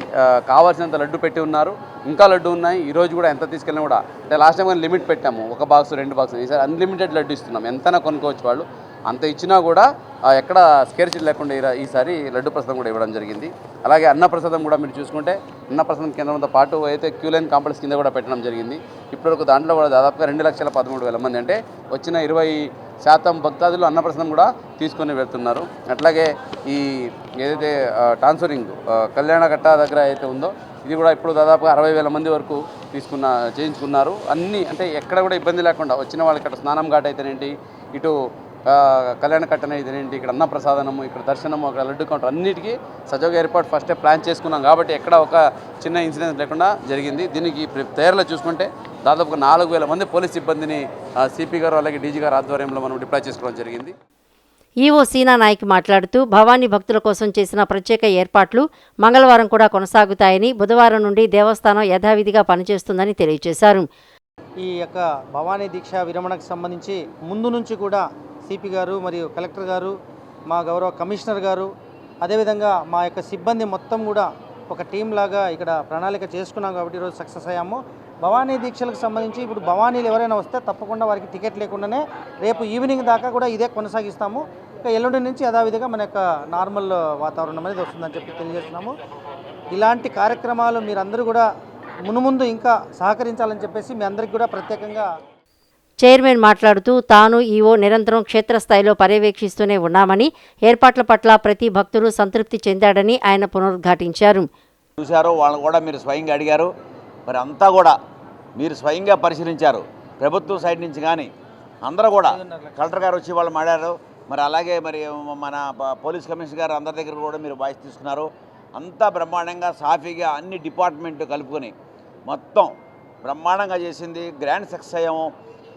Speaker 7: కావాల్సినంత లడ్డు పెట్టి ఉన్నారు. ఇంకా లడ్డు ఉన్నాయి. ఈరోజు కూడా ఎంత తీసుకెళ్ళినా కూడా, అంటే లాస్ట్ టైం లిమిట్ పెట్టాము, 1 బాక్స్ 2 బాక్స్, ఈసారి అన్లిమిటెడ్ లడ్డు ఇస్తున్నాం. ఎంతైనా కొనుక్కోవచ్చు వాళ్ళు. అంత ఇచ్చినా కూడా ఎక్కడ స్కేర్సిటీ లేకుండా ఈసారి లడ్డు ప్రసాదం కూడా ఇవ్వడం జరిగింది. అలాగే అన్నప్రసాదం కూడా మీరు చూసుకుంటే అన్నప్రసాదం కేంద్రంతో పాటు అయితే క్యూ లైన్ కాంప్లెక్స్ కింద కూడా పెట్టడం జరిగింది. ఇప్పటివరకు దాంట్లో కూడా దాదాపుగా 2,13,000 మంది, అంటే వచ్చిన 20% భక్తాదులు అన్నప్రసాదం కూడా తీసుకొని వెళ్తున్నారు. అట్లాగే ఈ ఏదైతే ట్రాన్స్ఫరింగ్ కళ్యాణకట్ట దగ్గర అయితే ఉందో ఇది కూడా ఇప్పుడు దాదాపుగా 60,000 మంది వరకు చేయించుకున్నారు. అన్నీ అంటే ఎక్కడ కూడా ఇబ్బంది లేకుండా వచ్చిన వాళ్ళకి ఇక్కడ స్నానం ఘాట్ అయితేనేంటి, ఇటు కళ్యాణ కట్టన ఇదేంటి, ఇక్కడ అన్న ప్రసాదనము, ఇక్కడ దర్శనము, అక్కడ లడ్డు కౌంటర్ అన్నిటికీ సజావుగా ఏర్పాటు ఫస్టే ప్లాన్ చేసుకున్నాం కాబట్టి ఎక్కడ ఒక చిన్న ఇన్సిడెంట్ లేకుండా జరిగింది. దీనికి తయారులో చూసుకుంటే దాదాపుగా 4,000 మంది పోలీస్ సిబ్బందిని సిపి గారు అలాగే డీజీ గారు ఆధ్వర్యంలో మనం డిప్లాయ్ చేసుకోవడం జరిగింది.
Speaker 2: ఈవో సీనా నాయక్ మాట్లాడుతూ, భవానీ భక్తుల కోసం చేసిన ప్రత్యేక ఏర్పాట్లు మంగళవారం కూడా కొనసాగుతాయని, బుధవారం నుండి దేవస్థానం యథావిధిగా పనిచేస్తుందని తెలియజేశారు.
Speaker 8: ఈ యొక్క భవానీ దీక్ష విరమణకు సంబంధించి ముందు నుంచి కూడా సిపి గారు మరియు కలెక్టర్ గారు, మా గౌరవ కమిషనర్ గారు, అదేవిధంగా మా యొక్క సిబ్బంది మొత్తం కూడా ఒక టీం లాగా ఇక్కడ ప్రణాళిక చేసుకున్నాం కాబట్టి ఈరోజు సక్సెస్ అయ్యాము. భవానీ దీక్షలకు సంబంధించి ఇప్పుడు భవానీలు ఎవరైనా వస్తే తప్పకుండా వారికి టికెట్ లేకుండానే రేపు ఈవినింగ్ దాకా కూడా ఇదే కొనసాగిస్తాము. ఇంకా ఎల్లుండి నుంచి యథావిధిగా మన యొక్క నార్మల్ వాతావరణం అనేది వస్తుందని చెప్పి తెలియజేస్తున్నాము. ఇలాంటి కార్యక్రమాలు మీరందరూ కూడా మునుముందు ఇంకా సహకరించాలని చెప్పేసి మీ అందరికీ కూడా ప్రత్యేకంగా
Speaker 2: చైర్మన్ మాట్లాడుతూ తాను ఈవో నిరంతరం క్షేత్రస్థాయిలో పర్యవేక్షిస్తూనే ఉన్నామని, ఏర్పాట్ల పట్ల ప్రతి భక్తుడు సంతృప్తి చెందాడని ఆయన పునరుద్ఘాటించారు.
Speaker 9: చూశారు, వాళ్ళని కూడా మీరు స్వయంగా అడిగారు, మరి అంతా కూడా మీరు స్వయంగా పరిశీలించారు. ప్రభుత్వం సైడ్ నుంచి కానీ అందరూ కూడా కలెక్టర్ గారు వచ్చి వాళ్ళు మాట్లాడారు. మరి అలాగే మరి మన పోలీస్ కమిషనర్ గారు అందరి దగ్గర కూడా మీరు వాయిస్ తీసుకున్నారు. అంతా బ్రహ్మాండంగా సాఫీగా అన్ని డిపార్ట్మెంట్ కలుపుకొని మొత్తం బ్రహ్మాండంగా చేసింది. గ్రాండ్ సక్సెస్ అయ్యాము.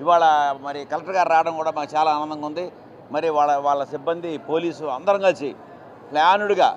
Speaker 9: ఇవాళ మరి కలెక్టర్ గారు రావడం కూడా మాకు చాలా ఆనందంగా ఉంది. మరి వాళ్ళ సిబ్బంది పోలీసు అందరం కలిసి ప్లానుడ్గా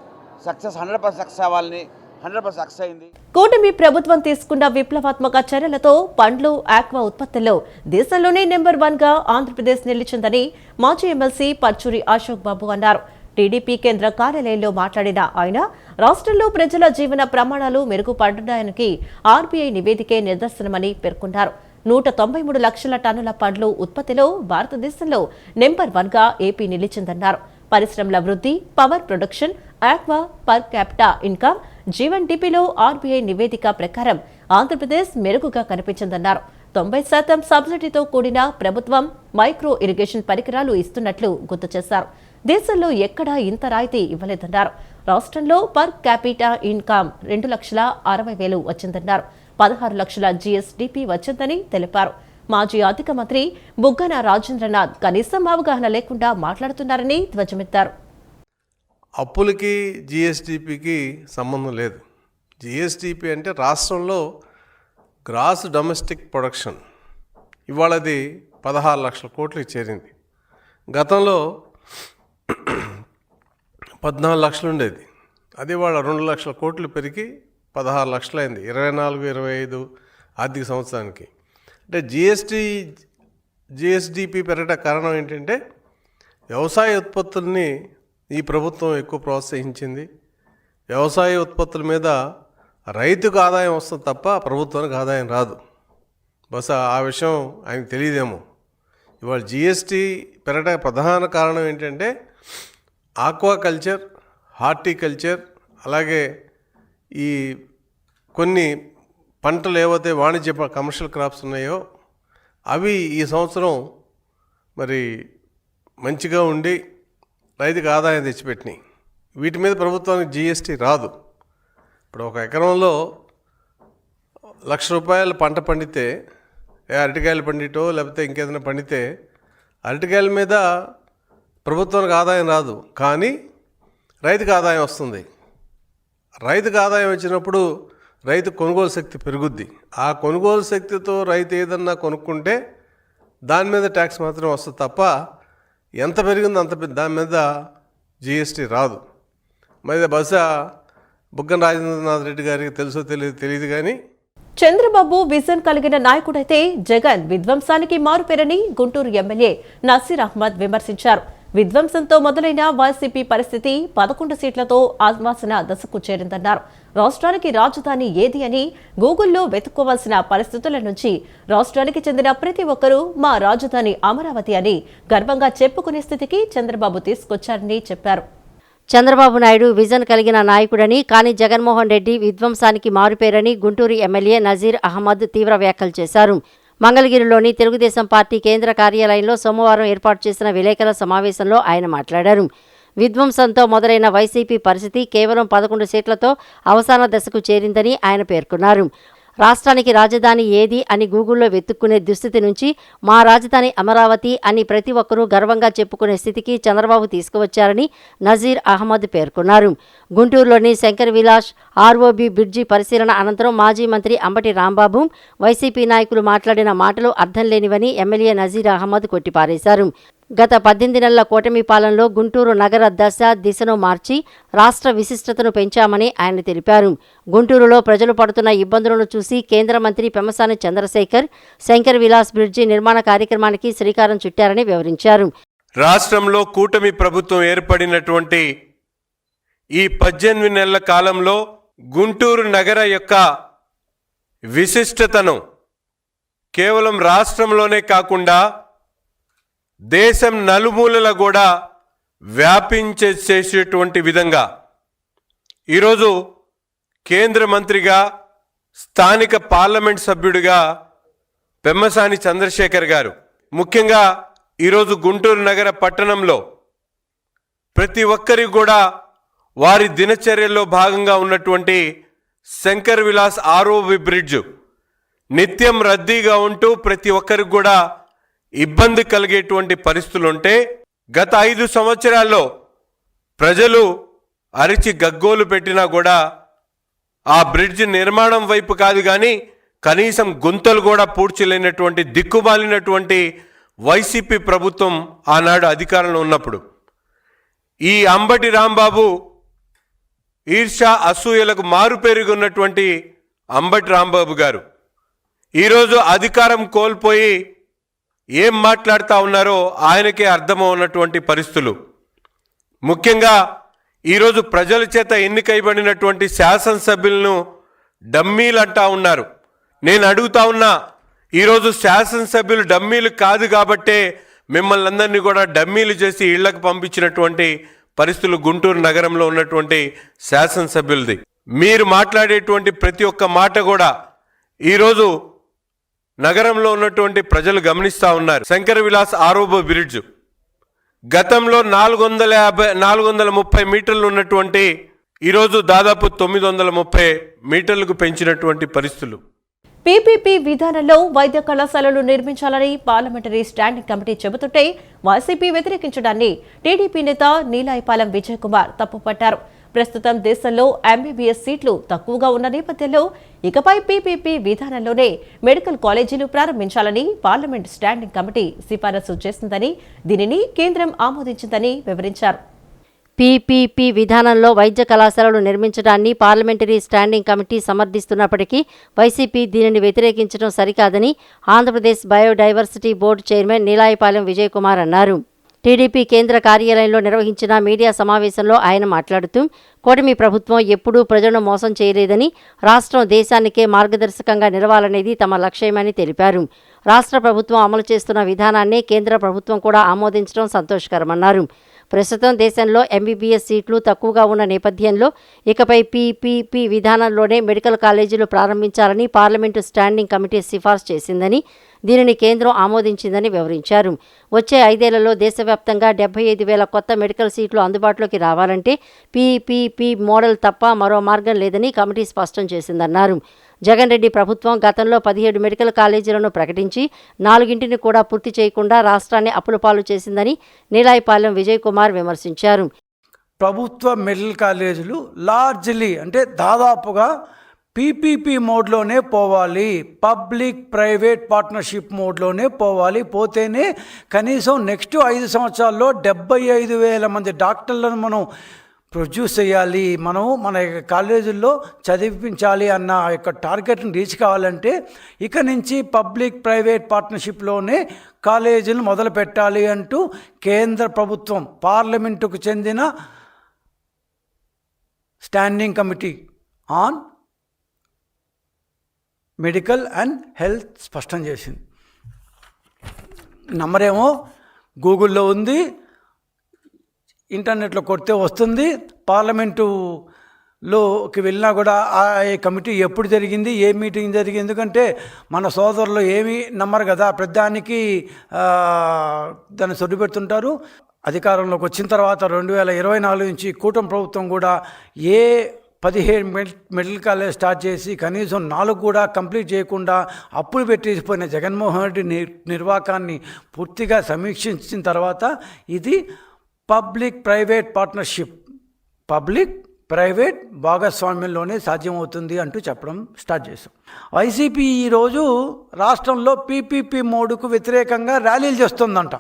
Speaker 9: సక్సెస్ 100% సక్సెస్ అవ్వాలని 100% సక్సెస్ అయింది.
Speaker 1: కూటమి ప్రభుత్వం తీసుకున్న విప్లవాత్మక చర్యలతో పండ్లు, ఆక్వా ఉత్పత్తుల్లో దేశంలోనే నెంబర్ 1గా ఆంధ్రప్రదేశ్ నిలిచిందని మాజీ ఎమ్మెల్సీ పర్చూరి అశోక్ బాబు అన్నారు. టీడీపీ కేంద్ర కార్యాలయంలో మాట్లాడిన ఆయన రాష్ట్రంలో ప్రజల జీవన ప్రమాణాలు మెరుగుపడడానికి ఆర్బీఐ నివేదికే నిదర్శనమని పేర్కొన్నారు. 193 లక్షల టన్నుల పండ్లు ఉత్పత్తిలో భారతదేశంలో నెంబర్ 1గా ఏపీ నిలిచిందన్నారు. పరిశ్రమల వృద్ధి, power production, aqua, per capita income, జీవన్డీపీలో RBI నివేదిక ప్రకారం ఆంధ్రప్రదేశ్ మెరుగుగా కనిపించిందన్నారు. 90% సబ్సిడీతో కూడిన ప్రభుత్వం మైక్రో ఇరిగేషన్ పరికరాలు ఇస్తున్నట్లు గుర్తు చేశారు. దేశంలో ఎక్కడా ఇంత రాయితీ ఇవ్వలేదన్నారు. రాష్ట్రంలో పర్ క్యాపిటా ఇన్కమ్ 2,60,000 వచ్చిందన్నారు. 16 లక్షల జీఎస్డీపీ వచ్చిందని తెలిపారు. మాజీ ఆర్థిక మంత్రి బుగ్గన రాజేంద్రనాథ్ కనీసం అవగాహన లేకుండా మాట్లాడుతున్నారని ధ్వజమెత్తారు.
Speaker 10: అప్పులకి జీఎస్డీపీకి సంబంధం లేదు. జీఎస్డీపీ అంటే రాష్ట్రంలో గ్రాస్ డొమెస్టిక్ ప్రొడక్షన్. ఇవాళది 16 లక్షల కోట్లకి చేరింది. గతంలో 14 లక్షలు ఉండేది. అది ఇవాళ 2 లక్షల కోట్లు పెరిగి 16 లక్షలు అయింది 24-25 ఆర్థిక సంవత్సరానికి. అంటే జిఎస్డిపి పెరగట కారణం ఏంటంటే వ్యవసాయ ఉత్పత్తుల్ని ఈ ప్రభుత్వం ఎక్కువ ప్రోత్సహించింది. వ్యవసాయ ఉత్పత్తుల మీద రైతుకు ఆదాయం వస్తుంది తప్ప ప్రభుత్వానికి ఆదాయం రాదు. బహుశా ఆ విషయం ఆయనకు తెలియదేమో. ఇవాళ జిఎస్టీ పెరగడానికి ప్రధాన కారణం ఏంటంటే ఆక్వాకల్చర్, హార్టికల్చర్, అలాగే ఈ కొన్ని పంటలు ఏవైతే వాణిజ్య కమర్షియల్ క్రాప్స్ ఉన్నాయో అవి ఈ సంవత్సరం మరి మంచిగా ఉండి రైతుకు ఆదాయం తెచ్చిపెట్టినాయి. వీటి మీద ప్రభుత్వానికి జీఎస్టీ రాదు. ఇప్పుడు ఒక ఎకరంలో ₹1,00,000 పంట పండితే, అరటికాయలు పండిటో లేకపోతే ఇంకేదైనా పండితే అరటికాయల మీద ప్రభుత్వానికి ఆదాయం రాదు, కానీ రైతుకు ఆదాయం వస్తుంది. రైతుకు ఆదాయం వచ్చినప్పుడు రైతు కొనుగోలు శక్తి పెరుగుద్ది. ఆ కొనుగోలు శక్తితో రైతు ఏదన్నా కొనుక్కుంటే దాని మీద ట్యాక్స్ మాత్రం వస్తుంది తప్ప ఎంత పెరిగిందో అంత దాని మీద జీఎస్టీ రాదు. మరి బహుశా బుగ్గన రాజేంద్రనాథ్ రెడ్డి గారికి తెలుసో తెలియదు కానీ
Speaker 1: చంద్రబాబు విజన్ కలిగిన నాయకుడైతే జగన్ విధ్వంసానికి మారుపేరని గుంటూరు ఎమ్మెల్యే నసీర్ అహ్మద్ విమర్శించారు. విధ్వంసంతో మొదలైన వైసీపీ పరిస్థితి 11 సీట్లతో ఆశ్వాసన దశకు చేరిందన్నారు. రాష్ట్రానికి రాజధాని ఏది అని గూగుల్లో వెతుక్కోవాల్సిన పరిస్థితుల నుంచి రాష్ట్రానికి చెందిన ప్రతి ఒక్కరూ మా రాజధాని అమరావతి అని గర్వంగా చెప్పుకునే స్థితికి చంద్రబాబు తీసుకొచ్చారని చెప్పారు.
Speaker 2: చంద్రబాబు నాయుడు విజన్ కలిగిన నాయకుడని, కానీ జగన్మోహన్ రెడ్డి విధ్వంసానికి మారుపేరని గుంటూరు ఎమ్మెల్యే నజీర్ అహ్మద్ తీవ్ర వ్యాఖ్యలు చేశారు. మంగళగిరిలోని తెలుగుదేశం పార్టీ కేంద్ర కార్యాలయంలో సోమవారం ఏర్పాటు చేసిన విలేకరుల సమావేశంలో ఆయన మాట్లాడారు. విధ్వంసంతో మొదలైన వైసీపీ పరిస్థితి కేవలం 11 సీట్లతో అవసాన దశకు చేరిందని ఆయన పేర్కొన్నారు. రాష్ట్రానికి రాజధాని ఏది అని గూగుల్లో వెతుక్కునే దుస్థితి నుంచి మా రాజధాని అమరావతి అని ప్రతి ఒక్కరూ గర్వంగా చెప్పుకునే స్థితికి చంద్రబాబు తీసుకువచ్చారని నజీర్ అహ్మద్ పేర్కొన్నారు. గుంటూరులోని శంకర్ విలాస్ ఆర్ఓబి బ్రిడ్జి పరిశీలన అనంతరం మాజీ మంత్రి అంబటి రాంబాబు, వైసీపీ నాయకులు మాట్లాడిన మాటలు అర్థం లేనివని ఎమ్మెల్యే నజీర్ అహ్మద్ కొట్టిపారేశారు. గత 18 నెలల కూటమి పాలనలో గుంటూరు నగర దిశను మార్చి రాష్ట్ర విశిష్టతను పెంచామని ఆయన తెలిపారు. గుంటూరులో ప్రజలు పడుతున్న ఇబ్బందులను చూసి కేంద్ర మంత్రి పెమ్మసాని చంద్రశేఖర్ శంకర్ విలాస్ బ్రిడ్జి నిర్మాణ కార్యక్రమానికి శ్రీకారం చుట్టారని వివరించారు.
Speaker 11: రాష్ట్రంలో కూటమి ప్రభుత్వం ఏర్పడినటువంటి ఈ 18 నెలల కాలంలో గుంటూరు నగర యొక్క విశిష్టతను కేవలం రాష్ట్రంలోనే కాకుండా దేశం నలుమూలల కూడా వ్యాపించేసేటువంటి విధంగా ఈరోజు కేంద్ర మంత్రిగా, స్థానిక పార్లమెంట్ సభ్యుడిగా పెమ్మసాని చంద్రశేఖర్ గారు ముఖ్యంగా ఈరోజు గుంటూరు నగర పట్టణంలో ప్రతి ఒక్కరికి కూడా వారి దినచర్యల్లో భాగంగా ఉన్నటువంటి శంకర్ విలాస్ ఆర్ఓబి బ్రిడ్జ్ నిత్యం రద్దీగా ఉంటూ ప్రతి ఒక్కరికి కూడా ఇబ్బంది కలిగేటువంటి పరిస్థితులు ఉంటే గత 5 సంవత్సరాల్లో ప్రజలు అరిచి గగ్గోలు పెట్టినా కూడా ఆ బ్రిడ్జ్ నిర్మాణం వైపు కాదు కానీ కనీసం గుంతలు కూడా పూడ్చలేనటువంటి దిక్కుమాలినటువంటి వైసీపీ ప్రభుత్వం ఆనాడు అధికారంలో ఉన్నప్పుడు ఈ అంబటి రాంబాబు ఈర్షా అసూయలకు మారుపేరుగా ఉన్నటువంటి అంబటి రాంబాబు గారు ఈరోజు అధికారం కోల్పోయి ఏం మాట్లాడుతూ ఉన్నారో ఆయనకే అర్థమవున్నటువంటి పరిస్థితులు. ముఖ్యంగా ఈరోజు ప్రజల చేత ఎన్నికైబడినటువంటి శాసనసభ్యులను డమ్మీలు అంటా ఉన్నారు. నేను అడుగుతా ఉన్నా, ఈరోజు శాసనసభ్యులు డమ్మీలు కాదు కాబట్టే మిమ్మల్ని అందరినీ కూడా డమ్మీలు చేసి ఇళ్లకు పంపించినటువంటి పరిస్థితులు గుంటూరు నగరంలో ఉన్నటువంటి శాసనసభ్యులది. మీరు మాట్లాడేటువంటి ప్రతి ఒక్క మాట కూడా ఈరోజు నగరంలో ఉన్నటువంటి ప్రజలు గమనిస్తూ ఉన్నారు. శంకర విలాస్ ఆర్ఓబి బ్రిడ్జ్ గతంలో 430 మీటర్లు ఉన్నటువంటి ఈరోజు దాదాపు 930 మీటర్లకు పెంచినటువంటి పరిస్థితులు.
Speaker 1: పీపీపీ విధానంలో వైద్య కళాశాలలు నిర్మించాలని పార్లమెంటరీ స్టాండింగ్ కమిటీ చెబుతుంటే వైసీపీ వ్యతిరేకించడాన్ని టీడీపీ నేత నీలాయపాలెం విజయ్ కుమార్ తప్పుపట్టారు. ప్రస్తుతం దేశంలో ఎంబీబీఎస్ సీట్లు తక్కువగా ఉన్న నేపథ్యంలో ఇకపై పీపీపీ విధానంలోనే మెడికల్ కాలేజీలు ప్రారంభించాలని పార్లమెంట్ స్టాండింగ్ కమిటీ సిఫారసు చేసిందని, దీనిని కేంద్రం ఆమోదించిందని వివరించారు.
Speaker 2: పీపీపీ విధానంలో వైద్య కళాశాలలు నిర్మించడాన్ని పార్లమెంటరీ స్టాండింగ్ కమిటీ సమర్థిస్తున్నప్పటికీ వైసీపీ దీనిని వ్యతిరేకించడం సరికాదని Andhra Pradesh biodiversity board chairman Neelayapalem Vijay Kumar అన్నారు. టీడీపీ కేంద్ర కార్యాలయంలో నిర్వహించిన మీడియా సమావేశంలో ఆయన మాట్లాడుతూ కూటమి ప్రభుత్వం ఎప్పుడూ ప్రజలను మోసం చేయలేదని, రాష్ట్రం దేశానికే మార్గదర్శకంగా నిలవాలనేది తమ లక్ష్యమని తెలిపారు. రాష్ట్ర ప్రభుత్వం అమలు చేస్తున్న విధానాన్ని కేంద్ర ప్రభుత్వం కూడా ఆమోదించడం సంతోషకరమన్నారు. ప్రస్తుతం దేశంలో ఎంబీబీఎస్ సీట్లు తక్కువగా ఉన్న నేపథ్యంలో ఇకపై పీపీపీ విధానంలోనే మెడికల్ కాలేజీలు ప్రారంభించాలని పార్లమెంటు స్టాండింగ్ కమిటీ సిఫార్సు చేసిందని, దీనిని కేంద్రం ఆమోదించిందని వివరించారు. వచ్చే 5 ఏళ్లలో దేశవ్యాప్తంగా 75,000 కొత్త మెడికల్ సీట్లు అందుబాటులోకి రావాలంటే పీపీపీ మోడల్ తప్ప మరో మార్గం లేదని కమిటీ స్పష్టం చేసిందన్నారు. జగన్ రెడ్డి ప్రభుత్వం గతంలో 17 మెడికల్ కాలేజీలను ప్రకటించి 4 కూడా పూర్తి చేయకుండా రాష్ట్రాన్ని అప్పులపాలు చేసిందని నీలాయపాలెం విజయ్ కుమార్ విమర్శించారు.
Speaker 12: ప్రభుత్వ మెడికల్ కాలేజీలు లార్జ్లీ అంటే దాదాపుగా పీపీపీ మోడ్లోనే పోవాలి, పబ్లిక్ ప్రైవేట్ పార్ట్నర్షిప్ మోడ్లోనే పోవాలి. పోతేనే కనీసం నెక్స్ట్ 5 సంవత్సరాల్లో 75,000 మంది డాక్టర్లను మనం ప్రొడ్యూస్ చేయాలి, మనం మన కాలేజీల్లో చదివించాలి అన్న యొక్క టార్గెట్ని రీచ్ కావాలంటే ఇక నుంచి పబ్లిక్ ప్రైవేట్ పార్ట్నర్షిప్లోనే కాలేజీలు మొదలు పెట్టాలి అంటూ కేంద్ర ప్రభుత్వం పార్లమెంటుకు చెందిన standing committee on medical and health స్పష్టం చేసింది. నంబరేమో గూగుల్లో ఉంది, ఇంటర్నెట్లో కొడితే వస్తుంది. పార్లమెంటులోకి వెళ్ళినా కూడా ఆ కమిటీ ఎప్పుడు జరిగింది, ఏ మీటింగ్ జరిగింది, ఎందుకంటే మన సోదరులు ఏమీ నమ్మరు కదా, ప్రతిదానికి దాన్ని సొడ్డుపెడుతుంటారు. అధికారంలోకి వచ్చిన తర్వాత 2024 నుంచి కూటమి ప్రభుత్వం కూడా 17 మెడికల్ కాలేజ్ స్టార్ట్ చేసి కనీసం 4 కూడా కంప్లీట్ చేయకుండా అప్పులు పెట్టేసిపోయిన జగన్మోహన్ రెడ్డి నిర్వాకాన్ని పూర్తిగా సమీక్షించిన తర్వాత ఇది public private partnership, public private భాగస్వామ్యంలోనే సాధ్యమవుతుంది అంటూ చెప్పడం స్టార్ట్ చేశాం. వైసీపీ ఈరోజు రాష్ట్రంలో పీపీపీ మోడుకు వ్యతిరేకంగా ర్యాలీలు చేస్తుందంట.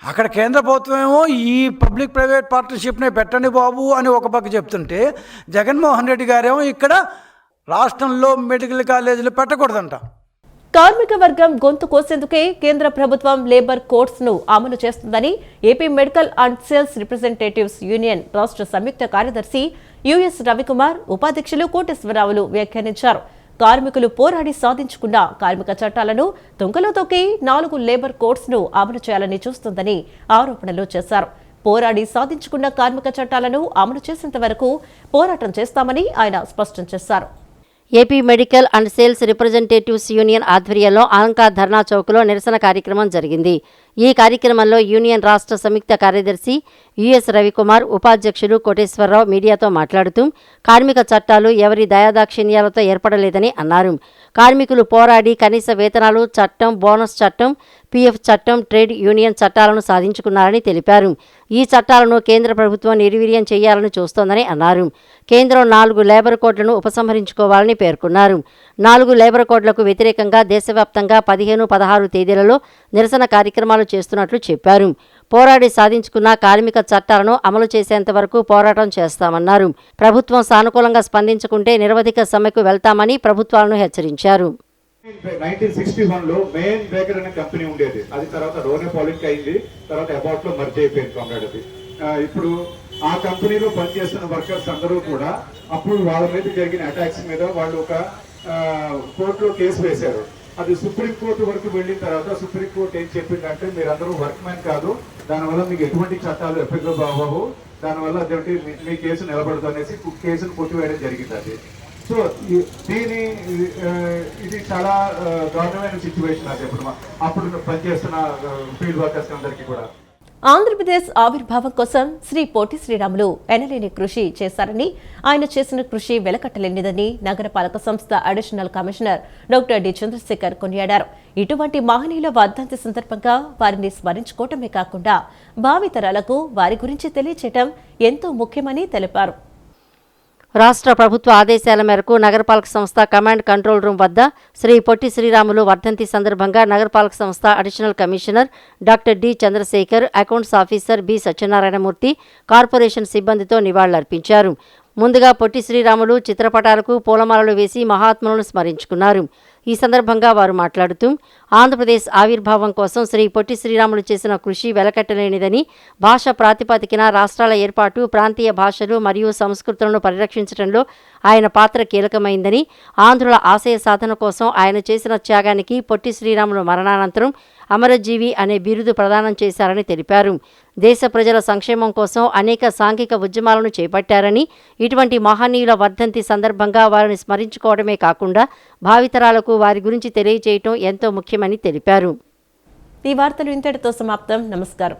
Speaker 12: అక్కడ కేంద్ర ప్రభుత్వం ఏమో ఈ పబ్లిక్ ప్రైవేట్ పార్ట్నర్షిప్నే పెట్టండి బాబు అని ఒక పక్క చెప్తుంటే, జగన్మోహన్ రెడ్డి గారేమో ఇక్కడ రాష్ట్రంలో మెడికల్ కాలేజీలు పెట్టకూడదంట.
Speaker 1: కార్మిక వర్గం గొంతు కోసేందుకే కేంద్ర ప్రభుత్వం లేబర్ కోడ్స్ ను అమలు చేస్తుందని AP medical and sales representatives union రాష్ట్ర సంయుక్త కార్యదర్శి యుఎస్ రవికుమార్, ఉపాధ్యక్షులు కోటేశ్వరరావులు వ్యాఖ్యానించారు. కార్మికులు పోరాడి సాధించుకున్న కార్మిక చట్టాలను తుంగలో తొక్కి 4 లేబర్ కోడ్స్ ను అమలు చేయాలని చూస్తుందని ఆరోపణలు చేశారు. పోరాడి సాధించుకున్న కార్మిక చట్టాలను అమలు చేసేంత వరకు పోరాటం చేస్తామని ఆయన స్పష్టం చేశారు.
Speaker 2: AP medical and sales representatives union ఆధ్వర్యంలో అలంకార్ ధర్నా చౌక్లో నిరసన కార్యక్రమం జరిగింది. ఈ కార్యక్రమంలో యూనియన్ రాష్ట్ర సంయుక్త కార్యదర్శి యుఎస్ రవికుమార్, ఉపాధ్యక్షులు కోటేశ్వరరావు మీడియాతో మాట్లాడుతూ కార్మిక చట్టాలు ఎవరి దయాదాక్షిణ్యాలతో ఏర్పడలేదని అన్నారు. కార్మికులు పోరాడి కనీస వేతనాలు చట్టం, బోనస్ చట్టం, పీఎఫ్ చట్టం, ట్రేడ్ యూనియన్ చట్టాలను సాధించుకున్నారని తెలిపారు. ఈ చట్టాలను కేంద్ర ప్రభుత్వం నిర్వీర్యం చేయాలని చూస్తోందని అన్నారు. కేంద్రం 4 లేబర్ కోడ్లను ఉపసంహరించుకోవాలని పేర్కొన్నారు. 4 లేబర్ కోడ్లకు వ్యతిరేకంగా దేశవ్యాప్తంగా 15, 16 తేదీలలో నిరసన కార్యక్రమాలు చేస్తున్నట్లు చెప్పారు. పోరాడి సాధించుకున్న కార్మిక చట్టాలను అమలు చేసేంత వరకు పోరాటం చేస్తామన్నారు. ప్రభుత్వం సానుకూలంగా స్పందించకుంటే నిరవధిక సమ్మెకు వెళ్తామని ప్రభుత్వాలను హెచ్చరించారు.
Speaker 13: 1961లో మెయిన్ బేకర్ అనే కంపెనీ ఉండేది. అది తర్వాత రోనే పాలిటిక్ అయింది, తర్వాత అబౌట్ లో మర్జ్ అయిపోయింది కామ్రేడ్. అది ఇప్పుడు ఆ కంపెనీలో పనిచేస్తున్న వర్కర్స్ అందరూ కూడా అప్పుడు వాళ్ళ మీద జరిగిన అటాక్స్ మీద వాళ్ళు ఒక కోర్టులో కేసు వేశారు. అది సుప్రీంకోర్టు వరకు వెళ్ళిన తర్వాత సుప్రీంకోర్టు ఏం చెప్పిందంటే మీరందరూ వర్క్ మ్యాన్ కాదు, దానివల్ల మీకు ఎటువంటి చట్టాలు ఎఫెక్టివ్ అవ్వవు, దానివల్ల అదేంటి మీ కేసు నిలబడదు అనేసి కేసును కొట్టివేయడం జరిగింది. అది సో ఇది చాలా దారుణమైన సిచ్యువేషన్. అది అప్పుడు పనిచేస్తున్న ఫీల్డ్ వర్కర్స్ అందరికీ కూడా.
Speaker 1: ఆంధ్రప్రదేశ్ ఆవిర్భావం కోసం శ్రీ పొట్టి శ్రీరాములు ఎనలేని కృషి చేశారని, ఆయన చేసిన కృషి వెలకట్టలేనిదని నగరపాలక సంస్థ additional commissioner doctor D Chandrasekhar కొనియాడారు. ఇటువంటి మహనీయుల వర్ధంతి సందర్భంగా వారిని స్మరించుకోవటమే కాకుండా భావితరాలకు వారి గురించి తెలియచేయటం ఎంతో ముఖ్యమని తెలిపారు.
Speaker 2: రాష్ట్ర ప్రభుత్వ ఆదేశాల మేరకు నగరపాలక సంస్థ కమాండ్ కంట్రోల్ రూమ్ వద్ద శ్రీ పొట్టి శ్రీరాములు వర్ధంతి సందర్భంగా నగరపాలక సంస్థ additional commissioner doctor D Chandrasekhar, accounts officer B Satyanarayanamurthy, corporation సిబ్బందితో నివాళులర్పించారు. ముందుగా పొట్టి శ్రీరాములు చిత్రపటాలకు పూలమాలలు వేసి మహాత్ములను స్మరించుకున్నారు. ఈ సందర్భంగా వారు మాట్లాడుతూ ఆంధ్రప్రదేశ్ ఆవిర్భావం కోసం శ్రీ పొట్టి శ్రీరాములు చేసిన కృషి వెలకట్టలేనిదని, భాష ప్రాతిపదికన రాష్ట్రాల ఏర్పాటు, ప్రాంతీయ భాషలు మరియు సంస్కృతులను పరిరక్షించడంలో ఆయన పాత్ర కీలకమైందని, ఆంధ్రుల ఆశయ సాధన కోసం ఆయన చేసిన త్యాగానికి పొట్టి శ్రీరాములు మరణానంతరం అమరజీవి అనే బిరుదు ప్రదానం చేశారని తెలిపారు. దేశ ప్రజల సంక్షేమం కోసం అనేక సాంఘిక ఉద్యమాలను చేపట్టారని, ఇటువంటి మహనీయుల వర్ధంతి సందర్భంగా వారిని స్మరించుకోవడమే కాకుండా భావితరాలకు వారి గురించి తెలియజేయటం ఎంతో ముఖ్యమని తెలిపారు.
Speaker 1: ఈ వార్తలు ఇంతటితో సమాప్తం. నమస్కారం.